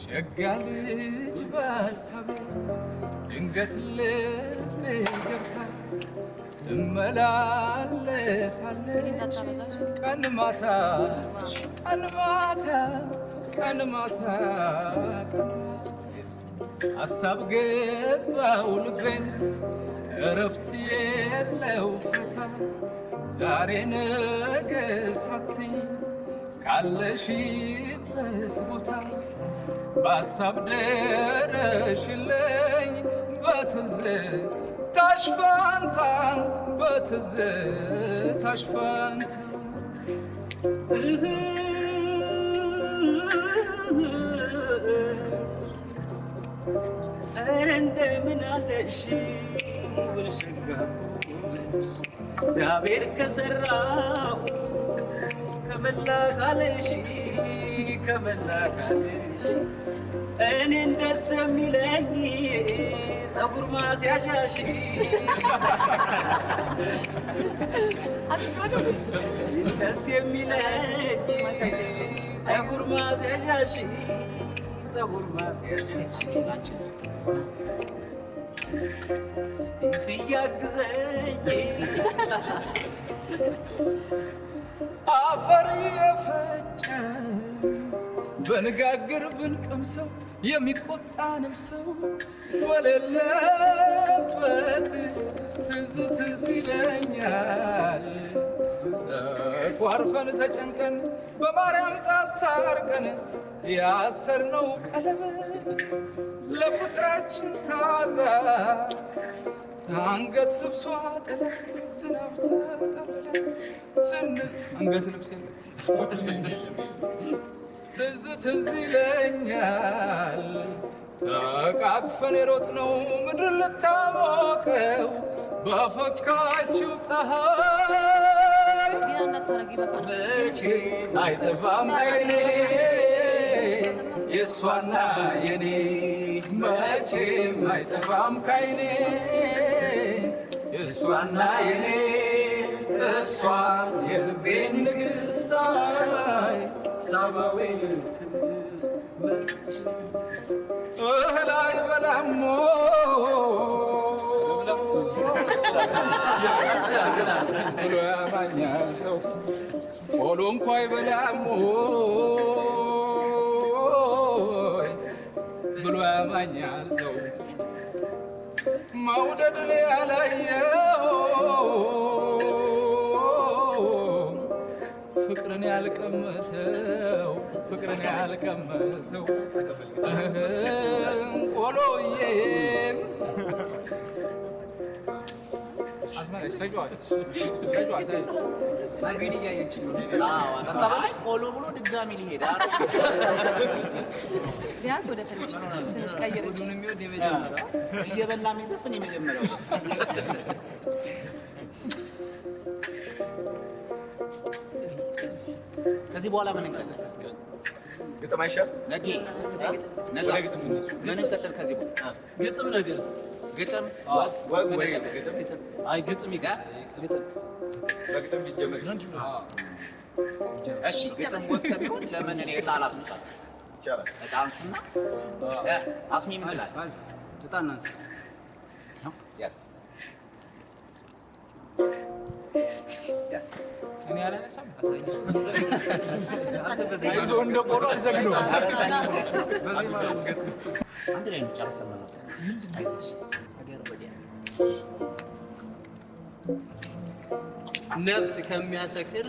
ሸጋ ልጅ በሀሳቤ ድንገት ልቤ ገብታ ትመላለሳለች ቀን ማታ ቀን ማታ ቀን ማታ ሀሳብ ገባው ልቤን እረፍት የለው ፈታ ዛሬ ነገ ሳትይ ካለሽበት ቦታ በሀሳብ ደረሽልኝ በትዝታሽ ፋንታ በትዝታሽ ፋንታ ኧረ እንደምን አለሽ ብልሽጋ እግዚአብሔር ከሰራው ከመላ ካለሽ እኔን ደስ የሚለኝ ፀጉር ማስያዣሽ ደስ የሚለኝ ፀጉር ማስያዣሽ እስቲ ያግዘኝ አፈር የፈጨ በንጋግር ብንቀምሰው የሚቆጣንም ሰው በሌለበት ትዝ ይለኛል። ተኳርፈን ተጨንቀን በማርያም ጣት ታርቀን ያሰርነው ቀለበት ለፍቅራችን ታዛ አንገት ልብሷ ጥላ ዝናብ ተጠለለ ስንት አንገት ልብስ ትዝ ይለኛል። ተቃቅፈን የሮጥነው ምድር ልታሞቀው በፈካችው ፀሐይ መቼም አይጠፋም ከዓይኔ የእሷና የኔ መቼም አይጠፋም ከዓይኔ የእሷና የኔ እሷ የልቤን ንግሥት ሳባዊት እህል አይበላም ብሎ ያማኛል ሰው ቆሎ እንኳ አይበላም ብሎ ያማኛል ሰው መውደድን ያላየው ፍቅርን ያልቀመሰው ቆሎዬም አስመረሽ ሰጇት ታርቢን እያየች ነው። ቆሎ ብሎ ድጋሚ ሊሄድ ቢያንስ ወደ ትንሽ ቀይረች የሚወድ የመጀመሪያው እየበላ የሚዘፍን የመጀመሪያው ከዚህ በኋላ ምን እንቀጥል? ግጥም አይሻል? ነገ ምን እንቀጥል? ከዚህ በኋላ ግጥም ነገር ግጥም አይ ግጥም በግጥም ቢጀመር እሺ፣ ግጥም ወቅት ቢሆን ለምን እኔ ጣላት ነው ይቻላል። እጣንሱና አስሚ ምን ትላለህ? እጣን አንሳ ያስ እኔ አላነሳም። አይዞህ እንደ ቆሎ አልዘግነው። አንድ ላይ እንጨርሰን ነው። ነፍስ ከሚያሰክር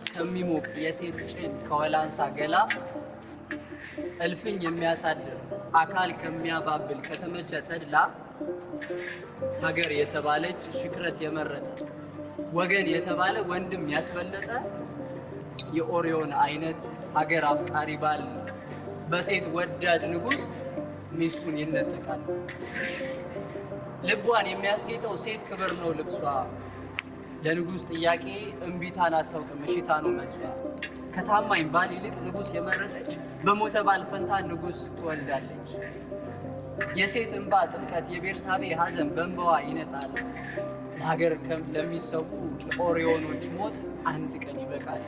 ከሚሞቅ የሴት ጭን ከወላንሳ ገላ እልፍኝ የሚያሳድር አካል ከሚያባብል ከተመቸ ተድላ ሀገር የተባለች ሽክረት የመረጠ ወገን የተባለ ወንድም ያስበለጠ የኦሪዮን አይነት ሀገር አፍቃሪ ባል በሴት ወዳድ ንጉሥ ሚስቱን ይነጠቃል። ልቧን የሚያስጌጠው ሴት ክብር ነው ልብሷ። ለንጉሥ ጥያቄ እምቢታን አታውቅም እሽታ ነው መልሷ። ከታማኝ ባል ይልቅ ንጉሥ የመረጠች በሞተ ባል ፈንታ ንጉሥ ትወልዳለች። የሴት እንባ ጥምቀት የቤርሳቤ ሐዘን በእንባዋ ይነጻል። ለሀገር ለሚሰዉ የኦሪዮኖች ሞት አንድ ቀን ይበቃል።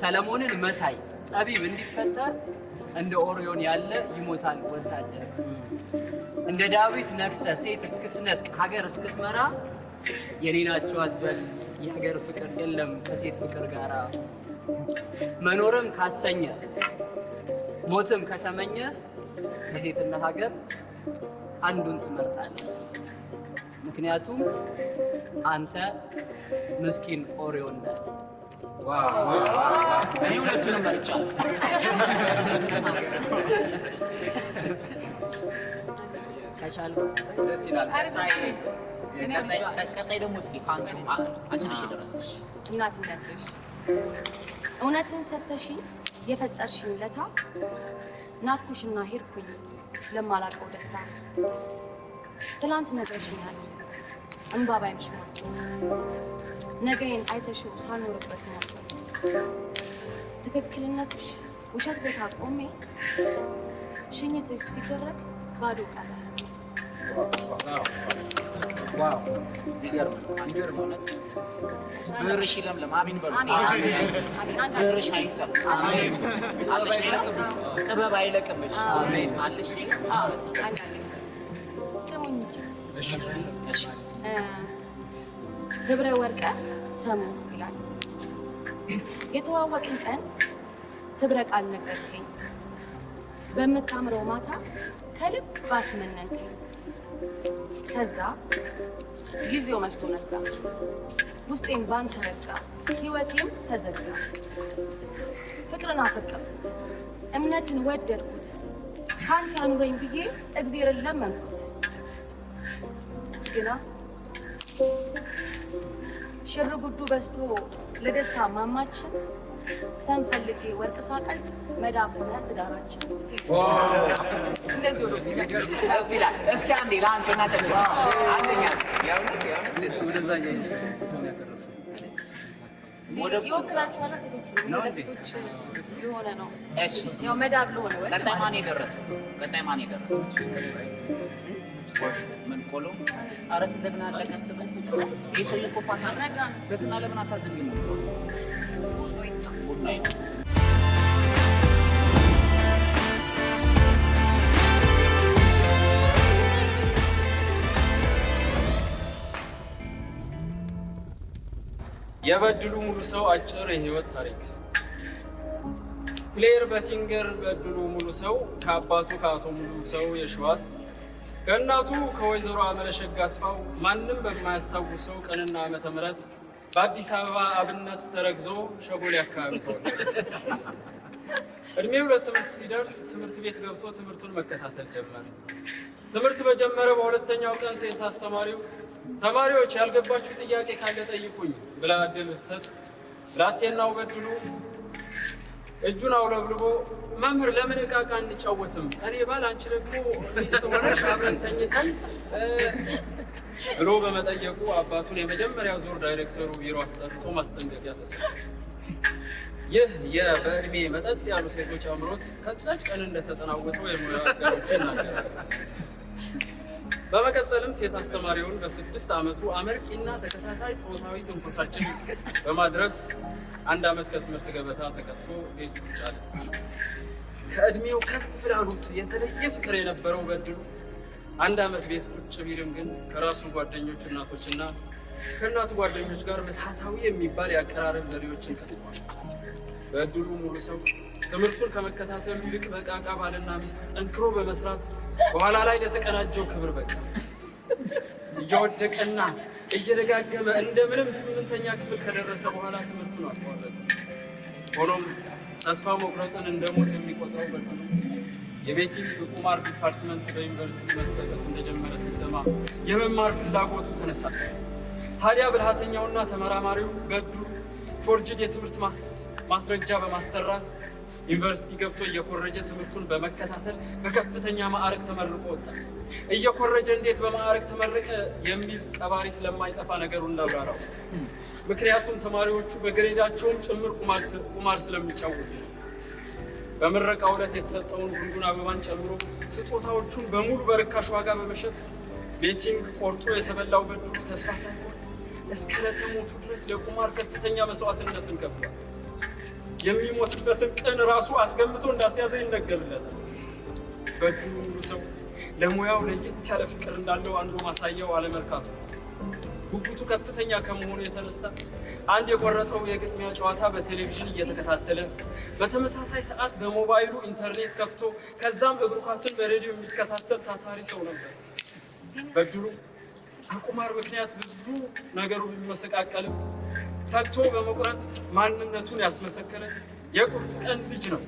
ሰለሞንን መሳይ ጠቢብ እንዲፈጠር እንደ ኦሪዮን ያለ ይሞታል ወታደር። እንደ ዳዊት ነግሰ ሴት እስክትነጥቅ ሀገር እስክትመራ የኔ ናቸው አትበል የሀገር ፍቅር የለም ከሴት ፍቅር ጋራ። መኖርም ካሰኘ ሞትም ከተመኘ ከሴትና ሀገር አንዱን ትመርጣለህ። ምክንያቱም አንተ ምስኪን ኦሪዮን ነህ። እኔ ሁለቱንም መርጫለሁ። ከቻልክ ደስ ይላል። ቀጣይ ደግሞ እስኪ አንቺ ነሽ የደረሰሽ እናትነትሽ እውነትን ሰተሽ የፈጠርሽኝ ለታ ናኩሽና ሄድኩኝ ለማላቀው ደስታ። ትላንት ነግረሽኛል እንባ ባይንሽ ሞልቶ ነገዬን አይተሽው ሳልኖርበት ሞልቶ ትክክልነትሽ ውሸት ቦታ ቆሜ ሽኝትሽ ሲደረግ ባዶ ቀረ። ዋው ይገርም ነው። አንጀር በእውነት ብርሽ ይለምልም። አሚን በሉ። ብርሽ አይጠፋ። አሜን። አለሽ ሌላ ጥበብ አይለቅብሽ። አሜን። አለሽ ሌላ ስሙኝ። እሺ ክብረ ወርቀ ሰሙ ይላል። የተዋወቅን ቀን ክብረ ቃል ነገርከኝ። በምታምረው ማታ ከልብ ባስመነንከኝ። ከዛ ጊዜው መሽቶ ነጋ፣ ውስጤም ባንተ ረጋ፣ ህይወቴም ተዘጋ። ፍቅርን አፈቀርኩት፣ እምነትን ወደድኩት፣ ካንተ ያኑረኝ ብዬ እግዜርን ለመንኩት። ግና ሽር ጉዱ በዝቶ ለደስታ ማማችን ሰንፈልጌ ወርቅ ሳቀልጥ መዳብ ሆነ ትዳራችን። እንደዚህ ወደ ደስ ይላል። እስኪ አንዴ ለአንቺና ተንጆ አንደኛ የእውነት ወደዛ እያየሽ ይወክላችኋል። ሴቶቹ ለሴቶች የሆነ ነው። እሺ ያው መዳብ ለሆነ ወርቅ ቀጣይ ማን የደረሰው? ምን ቆሎ? ኧረ ትዘግናለህ። ቀስ በል። ይህ ሰውዬ እኮ ፋታ ነው። ትህትና ለምን አታዘግም? ቡና ነው። የበድሉ ሙሉ ሰው አጭር የህይወት ታሪክ። ክሌር በቲንገር በድሉ ሙሉ ሰው ከአባቱ ከአቶ ሙሉ ሰው የሸዋስ ከእናቱ ከወይዘሮ አመለሸጋ አስፋው ማንም በማያስታውሰው ቀንና ዓመተ ምህረት በአዲስ አበባ አብነት ተረግዞ ሸጎሌ አካባቢ ተወለደ። እድሜው ለትምህርት ሲደርስ ትምህርት ቤት ገብቶ ትምህርቱን መከታተል ጀመረ። ትምህርት በጀመረ በሁለተኛው ቀን ሴት አስተማሪው ተማሪዎች ያልገባችሁ ጥያቄ ካለ ጠይቁኝ ብላ እድል ስትሰጥ ብላቴናው በድሉ እጁን አውለብልቦ መምህር ለምን ዕቃ ዕቃ እንጫወትም? እኔ ባል አንቺ ደግሞ ሚስት ሆነሽ አብረን ተኝተን ብሎ በመጠየቁ አባቱን የመጀመሪያ ዙር ዳይሬክተሩ ቢሮ አስጠርቶ ማስጠንቀቂያ ተሰጠ። ይህ በእድሜ መጠጥ ያሉ ሴቶች አምሮት ከዛች ቀን እንደተጠናወተው የሙያ አጋሮቹ ይናገራል። በመቀጠልም ሴት አስተማሪውን በ6 ዓመቱ አመርቂና ተከታታይ ጾታዊ ትንኮሳችን በማድረስ 1 ዓመት ከትምህርት ገበታ ተቀጥቶ ቤት ቁጭ አለ። ከእድሜው ከፍ ላሉት የተለየ ፍቅር የነበረው በድሉ 1 ዓመት ቤት ቁጭ ቢልም ግን ከራሱ ጓደኞች እናቶችና ከእናቱ ጓደኞች ጋር ምትሃታዊ የሚባል የአቀራረብ ዘዴዎችን ቀስሟል። በድሉ ሙሉ ሰው ትምህርቱን ከመከታተሉ ይልቅ በቃቃ ባልና ሚስት ጠንክሮ በመስራት በኋላ ላይ ለተቀናጀው ክብር በቃ። እየወደቀና እየደጋገመ እንደምንም 8ኛ ክፍል ከደረሰ በኋላ ትምህርቱን አቋረጠ። ሆኖም ተስፋ መቁረጥን እንደሞት የሚቆጥረው በድሉ የቤቲንግ ቁማር ዲፓርትመንት በዩኒቨርሲቲ መሰጠት እንደጀመረ ሲሰማ የመማር ፍላጎቱ ተነሳሳ። ታዲያ ብልሃተኛውና ተመራማሪው በድሉ ፎርጅድ የትምህርት ማስረጃ በማሰራት ዩኒቨርሲቲ ገብቶ እየኮረጀ ትምህርቱን በመከታተል በከፍተኛ ማዕረግ ተመርቆ ወጣ። እየኮረጀ እንዴት በማዕረግ ተመረቀ የሚል ቀባሪ ስለማይጠፋ ነገሩ እንዳብራራው። ምክንያቱም ተማሪዎቹ በግሬዳቸውም ጭምር ቁማር ስለሚጫወቱ በምረቃው ዕለት የተሰጠውን ጉንጉን አበባን ጨምሮ ስጦታዎቹን በሙሉ በርካሽ ዋጋ በመሸጥ ቤቲንግ ቆርጦ የተበላው በድሉ ተስፋ ሳይቆርጥ እስከ ዕለተ ሞቱ ድረስ ለቁማር ከፍተኛ መስዋዕትነትን ከፍሏል። የሚሞትበትን ቀን ራሱ አስገምቶ እንዳስያዘ ይነገርለታል። በእጅጉ ሙሉ ሰው ለሙያው ለየት ያለ ፍቅር እንዳለው አንዱ ማሳያው አለመርካቱ። ጉጉቱ ከፍተኛ ከመሆኑ የተነሳ አንድ የቆረጠው የግጥሚያ ጨዋታ በቴሌቪዥን እየተከታተለ በተመሳሳይ ሰዓት በሞባይሉ ኢንተርኔት ከፍቶ ከዛም እግር ኳስን በሬዲዮ የሚከታተል ታታሪ ሰው ነበር። በድሉ በቁማር ምክንያት ብዙ ነገሩ ቢመሰቃቀልም ተግቶ በመቁረጥ ማንነቱን ያስመሰከረ የቁርጥ ቀን ልጅ ነው።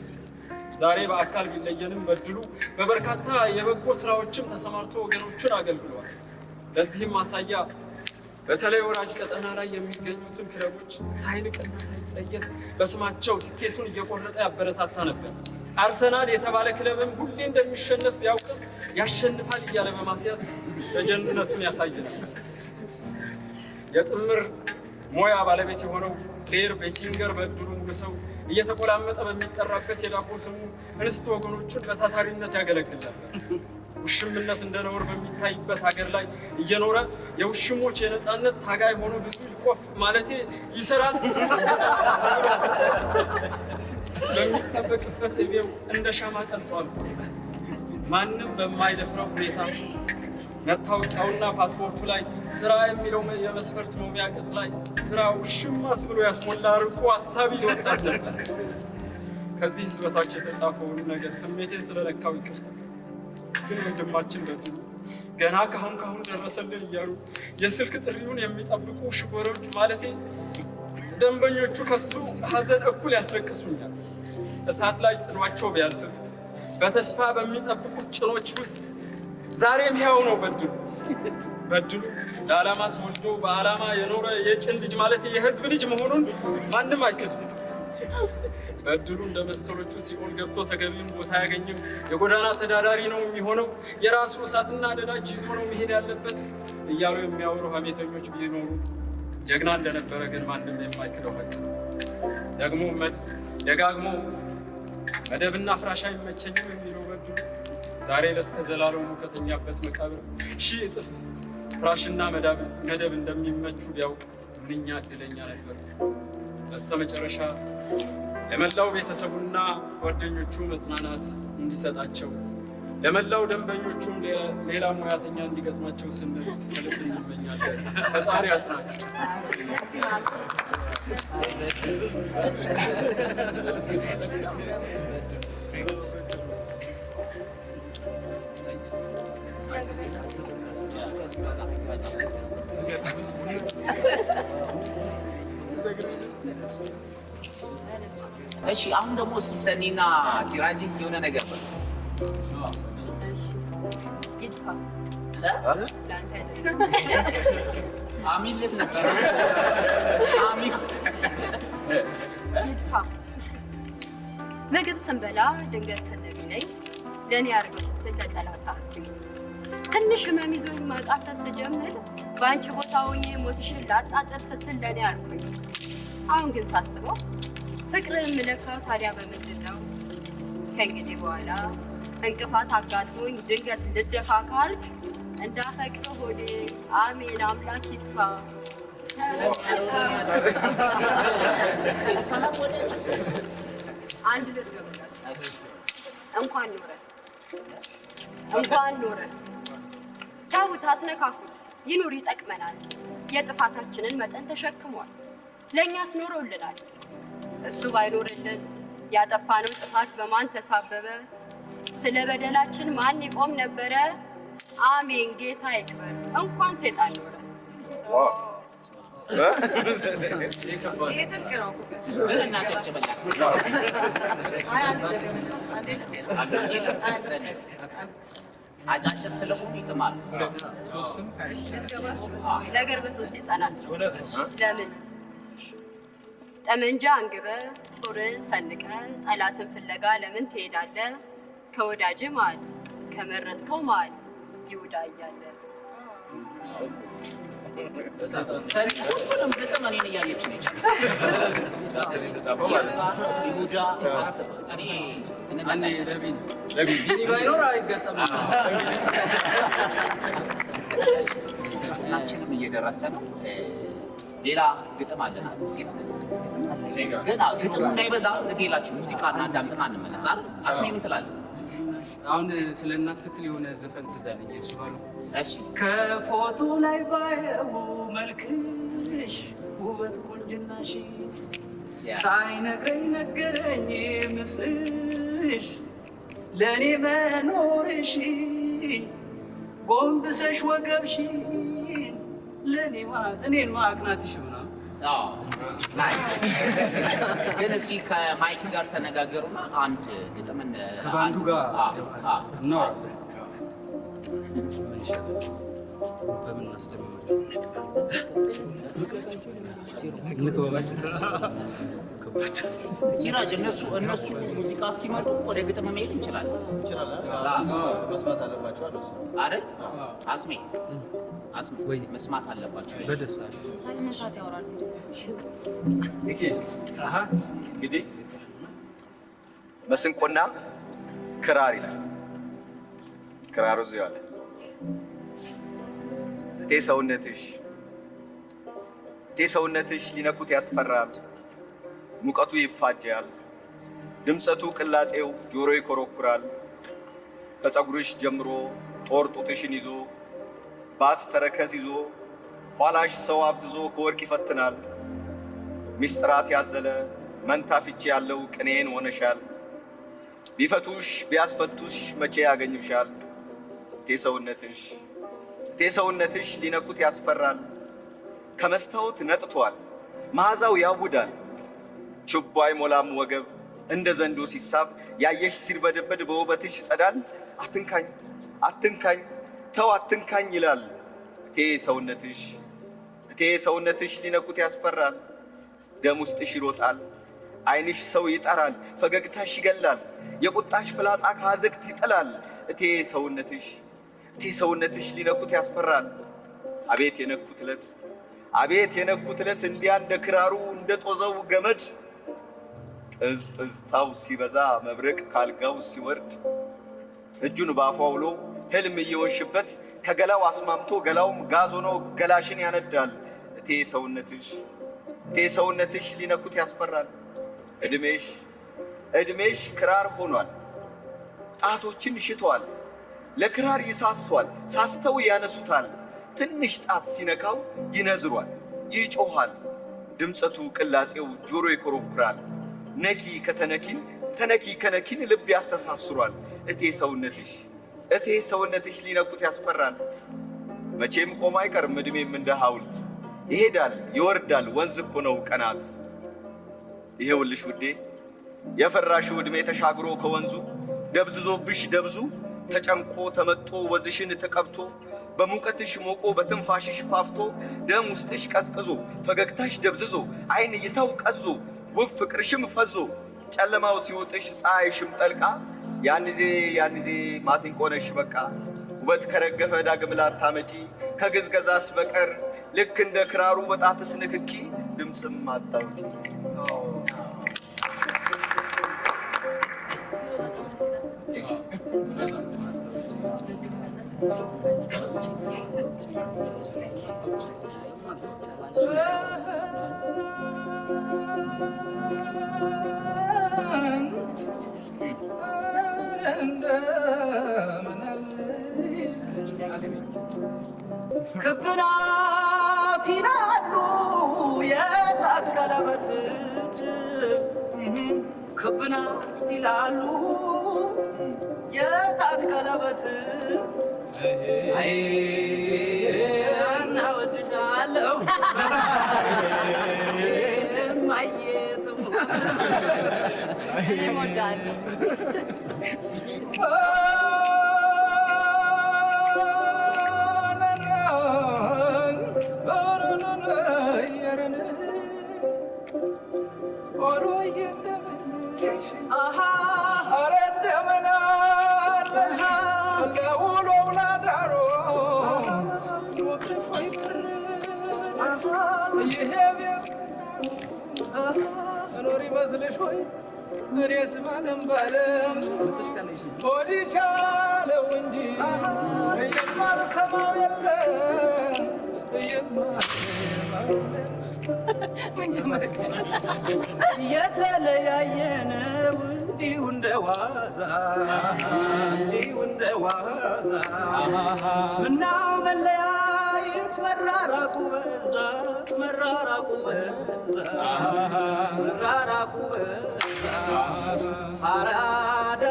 ዛሬ በአካል ቢለየንም በድሉ በበርካታ የበጎ ስራዎችም ተሰማርቶ ወገኖቹን አገልግሏል። ለዚህም ማሳያ በተለይ ወራጅ ቀጠና ላይ የሚገኙትን ክለቦች ሳይንቅና ሳይጸየፍ በስማቸው ትኬቱን እየቆረጠ ያበረታታ ነበር። አርሰናል የተባለ ክለብም ሁሌ እንደሚሸነፍ ቢያውቅም ያሸንፋል እያለ በማስያዝ ደጀንነቱን ያሳይ ነበር። የጥምር ሞያ ባለቤት የሆነው ፕሌየር ቤቲንገር በድሉ ሙሉ ሰው እየተቆላመጠ በሚጠራበት የዳቦ ስሙ እንስት ወገኖቹን በታታሪነት ያገለግል ነበር። ውሽምነት እንደ ነውር በሚታይበት ሀገር ላይ እየኖረ የውሽሞች የነፃነት ታጋይ ሆኖ ብዙ ይሰራል በሚጠበቅበት እቤው እንደ ሻማ ቀልጧል። ማንም በማይደፍረው ሁኔታ መታወቂያውና ፓስፖርቱ ላይ ስራ የሚለው የመስፈርት መሙያ ቅጽ ላይ ስራ ውሽማስ ብሎ ያስሞላ ርቆ ሀሳቢ ወጣት ነበር። ከዚህ በታች የተጻፈውን ነገር ስሜቴን ስለነካው ይቅርታ። ግን ወንድማችን በድሉ ገና ካሁን ደረሰልን እያሉ የስልክ ጥሪውን የሚጠብቁ ሽጎሮች ማለቴ ደንበኞቹ ከሱ ሀዘን እኩል ያስለቅሱኛል። እሳት ላይ ጥሏቸው ቢያልፍም በተስፋ በሚጠብቁት ጭኖች ውስጥ ዛሬም ሕያው ነው በድሉ ለዓላማ ተወልዶ በዓላማ የኖረ የጭን ልጅ ማለት የህዝብ ልጅ መሆኑን ማንም አይክድም። በድሉ እንደ መሰሎቹ ሲኦል ገብቶ ተገቢውን ቦታ አያገኝም። የጎዳና ተዳዳሪ ነው የሚሆነው። የራሱ እሳትና ነዳጅ ይዞ ነው መሄድ ያለበት እያሉ የሚያወሩ ሀሜተኞች ቢኖሩ ጀግና እንደነበረ ግን ማንም የማይክደው ሀቅ ነው። ደጋግሞ መደብና ፍራሽ አይመቸኝም የሚለው በድሉ ዛሬ ለእስከ ዘላለሙ ከተኛበት መቃብር 1000 እጥፍ ፍራሽና መደብ እንደሚመቹ ቢያውቅ ምንኛ እድለኛ ነበር። በስተመጨረሻ ለመላው ቤተሰቡና ጓደኞቹ መጽናናት እንዲሰጣቸው ለመላው ደንበኞቹም ሌላ ሙያተኛ እንዲገጥማቸው ስንል ከልብ እንመኛለን። ፈጣሪ ያጽናችሁ። እሺ አሁን ደግሞ እስኪ ሰኒና ሲራጅ የሆነ ነገር ነው። አሚን ልብ ነበር። አሚን ይድፋ ምግብ ስንበላ ድንገት እንደሚለኝ ለእኔ አድርገው ስትል ለጠላት አልኩኝ። ትንሽ ህመም ይዞኝ ማቃሰት ስጀምር በአንቺ ቦታ ሆኜ ሞትሽን ላጣጥር ስትል ለእኔ አልኩኝ። አሁን ግን ሳስበው ፍቅር የምለካው ታዲያ በምንድን ነው? ከእንግዲህ በኋላ እንቅፋት አጋጥሞኝ ድንገት ልደፋ ካልክ እንዳፈቅር ሆዴ አሜን አምላክ ይድፋ። አንድ ልርገበላችሁ። እንኳን ኖረ ተውት፣ አትነካኩት። ይኑር ይጠቅመናል። የጥፋታችንን መጠን ተሸክሟል። ለእኛስ ኖሮልናል። እሱ ባይኖርልን ያጠፋነው ጥፋት በማን ተሳበበ? ስለ በደላችን ማን ይቆም ነበረ? አሜን ጌታ ይክበር። እንኳን ሴጣን ኖረ። አጫጭር ስለሆኑ ይጥማሉ። ነገር በሶስት ይጸናል። ለምን ጠመንጃ አንግበ ጦርን ሰንቀ ጠላትን ፍለጋ ለምን ትሄዳለህ? ከወዳጅ መሃል ከመረጥከው መሃል ይሁዳ እያለ ሁሉም ግጥም እኔን እያየች ነች። ይሁዳ አስበው ባይኖር አይገጠምም። ሁላችንም እየደረሰ ነው። ሌላ ግጥም አለናል። ግን ግጥሙ እንዳይበዛ ለጌላችን ሙዚቃ እናዳምጥና እንመለስ አይደል? አስሜ ምን ትላለህ? አሁን ስለ እናት ስትል የሆነ ዘፈን ትዝ አለኝ። እሱ ባሉ እሺ ከፎቶ ላይ ባየው መልክሽ ውበት ቁንጅናሽ ሳይነግረኝ ነገረኝ ምስልሽ ለእኔ መኖርሽ ጎንብሰሽ ወገብሽ ለእኔ እኔን ማቅናትሽ ሆና ግን እስኪ ከማይክ ጋር ተነጋገሩና አንድ ግጥም ከባንዱ ጋር ነው። በምን እናስደምማቸው? ሲራጅ እነሱ ሙዚቃ እስኪመጡ ወደ ግጥም መሄድ እንችላለን። መስማት አለባቸው አይደል? አስሜ መስማት አለባቸው። በደስታሽ መሳት ያወራል። እንግዲህ መስንቆና ክራር ይላል። ክራሩ እዚህ አለ። ሰውነትሽ ሊነኩት ያስፈራል። ሙቀቱ ይፋጃል። ድምፀቱ ቅላጼው ጆሮ ይኮረኩራል። ከፀጉርሽ ጀምሮ ጦር ጡትሽን ይዞ ባት ተረከዝ ይዞ ኋላሽ ሰው አብዝዞ ከወርቅ ይፈትናል። ሚስጥራት ያዘለ መንታ ፍቺ ያለው ቅኔን ሆነሻል። ቢፈቱሽ ቢያስፈቱሽ መቼ ያገኙሻል? ሰውነትሽ ሊነኩት ያስፈራል። ከመስታወት ነጥቷል መዓዛው ያውዳል። ችቦ አይሞላም ወገብ እንደ ዘንዶ ሲሳብ ያየሽ ሲርበደበድ በውበትሽ ይጸዳል። አትንካኝ ተው አትንካኝ ይላል። ሰውነትሽ ሊነኩት ያስፈራል። ደም ውስጥሽ ይሮጣል። ዓይንሽ ሰው ይጠራል። ፈገግታሽ ይገላል። የቁጣሽ ፍላጻ ከአዘቅት ይጥላል። ሰውነትሽ ሊነኩት ያስፈራል። አቤት የነኩት ዕለት እንዲያ እንደ ክራሩ እንደ ጦዘው ገመድ ጥዝጥዝታው ሲበዛ መብረቅ ካልጋው ሲወርድ እጁን ባፏ ውሎ ህልም እየወሽበት ከገላው አስማምቶ ገላውም ጋዝ ሆኖ ገላሽን ያነዳል። ሰውነትሽ ሊነኩት ያስፈራል። እድሜሽ ክራር ሆኗል። ጣቶችን ሽቷል። ለክራር ይሳሷል። ሳስተው ያነሱታል። ትንሽ ጣት ሲነካው ይነዝሯል፣ ይጮሃል። ድምፀቱ ቅላጼው ጆሮ ይኮረኩራል። ነኪ ከነኪን ልብ ያስተሳስሯል። ሰውነትሽ ሊነኩት ያስፈራል። መቼም ቆሞ አይቀርም እድሜም እንደ ሐውልት ይሄዳል ይወርዳል። ወንዝ እኮ ነው ቀናት። ይሄውልሽ ውዴ የፈራሽው እድሜ ተሻግሮ ከወንዙ ደብዝዞብሽ ደብዙ ተጨምቆ ተመጦ ወዝሽን ተቀብቶ በሙቀትሽ ሞቆ በትንፋሽሽ ፋፍቶ ደም ውስጥሽ ቀዝቅዞ ፈገግታሽ ደብዝዞ ዓይን እይታው ቀዞ ውብ ፍቅርሽም ፈዞ ጨለማው ሲውጥሽ ፀሐይሽም ጠልቃ ያን ጊዜ ማሲንቆ ነሽ በቃ። ውበት ከረገፈ ዳግም ላታመጪ ከግዝገዛስ በቀር ልክ እንደ ክራሩ በጣትስ ንክኪ ድምፅም አታውጪ። ክብ ናት ይላሉ የጣት ቀለበት፣ ክብ ናት ይላሉ የጣት ቀለበት። አይ እናወድሻለሁ ማየትም እኔም እወዳለሁ። ኖሪ መስልሽ ሆይ እኔስ ባለም ባለም ሆድ ቻለው እንጂ የማልሰማው የለም የማልሰማው ምን ጀመርክ? የተለያየነው እንዲሁ እንደዋዛ ምነው መለያየት መራራቁ በዛ አራዳ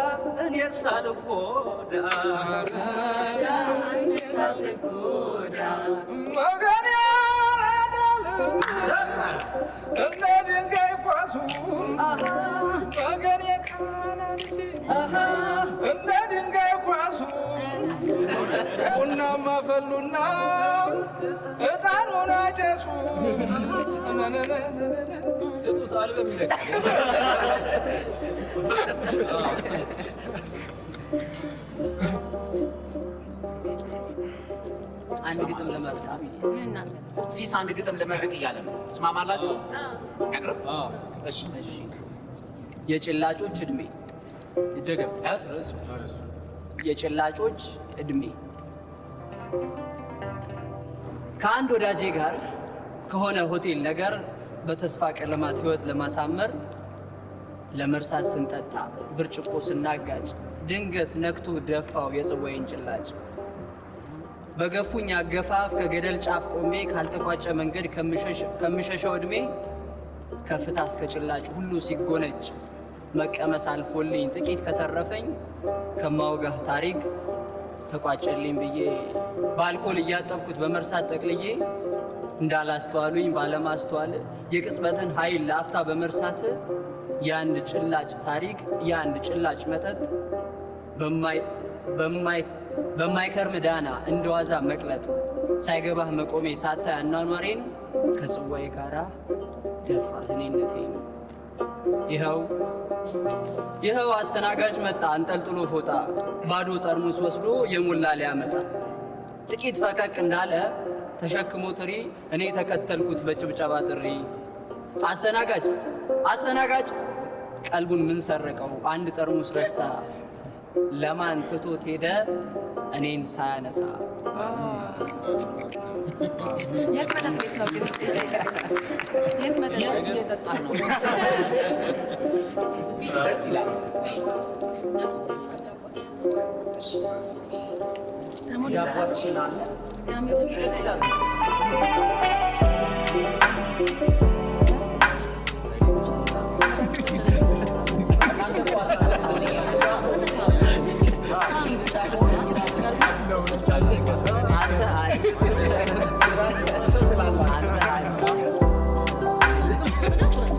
እኔ ሳልጎዳ ወገን ያራዳል እንደ ድንጋይ ኳሱ ወገን የካና ልጅ እንደ ድንጋይ ኳሱ ቡናማ ፈሉና እጣኑን አጨሱ ስጡት አልበም ይለቃል። አንድ ግጥም ለመርሳት ሲስ አንድ ግጥም ለመርቅ እያለ ነው። ትስማማላችሁ? ያቅርብ። እሺ የጭላጮች እድሜ ይደገም። የጭላጮች እድሜ ከአንድ ወዳጄ ጋር ከሆነ ሆቴል ነገር በተስፋ ቀለማት ህይወት ለማሳመር ለመርሳት ስንጠጣ ብርጭቆ ስናጋጭ ድንገት ነክቶ ደፋው የጽዋዬን ጭላጭ። በገፉኝ አገፋፍ ከገደል ጫፍ ቆሜ ካልተቋጨ መንገድ ከምሸሸው እድሜ ከፍታ እስከ ጭላጭ ሁሉ ሲጎነጭ መቀመስ አልፎልኝ ጥቂት ከተረፈኝ ከማወጋህ ታሪክ ተቋጨልኝ ብዬ በአልኮል እያጠብኩት በመርሳት ጠቅልዬ እንዳላስተዋሉኝ ባለማስተዋል የቅጽበትን ኃይል ለአፍታ በመርሳት የአንድ ጭላጭ ታሪክ የአንድ ጭላጭ መጠጥ በማይከርም ዳና እንደዋዛ መቅለጥ ሳይገባህ መቆሜ ሳታይ አኗኗሬን ከጽዋዬ ጋራ ደፋህ እኔነቴን። ይኸው አስተናጋጅ መጣ አንጠልጥሎ ፎጣ ባዶ ጠርሙስ ወስዶ የሞላ ሊያመጣ ጥቂት ፈቀቅ እንዳለ ተሸክሞ ትሪ እኔ ተከተልኩት በጭብጨባ ጥሪ። አስተናጋጅ ቀልቡን ምን ሰረቀው አንድ ጠርሙስ ረሳ ለማን ትቶት ሄደ እኔን ሳያነሳ። የት መጠጥ ቤት ነው ግን? የት መጠጥ ቤት እየጠጣ ነው? ደስ ይላል። ዳቦችን አለ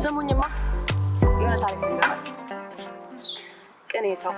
ስሙኝማ የሆነ ታሪክ ልንገራችሁ። ቅኔ ሰው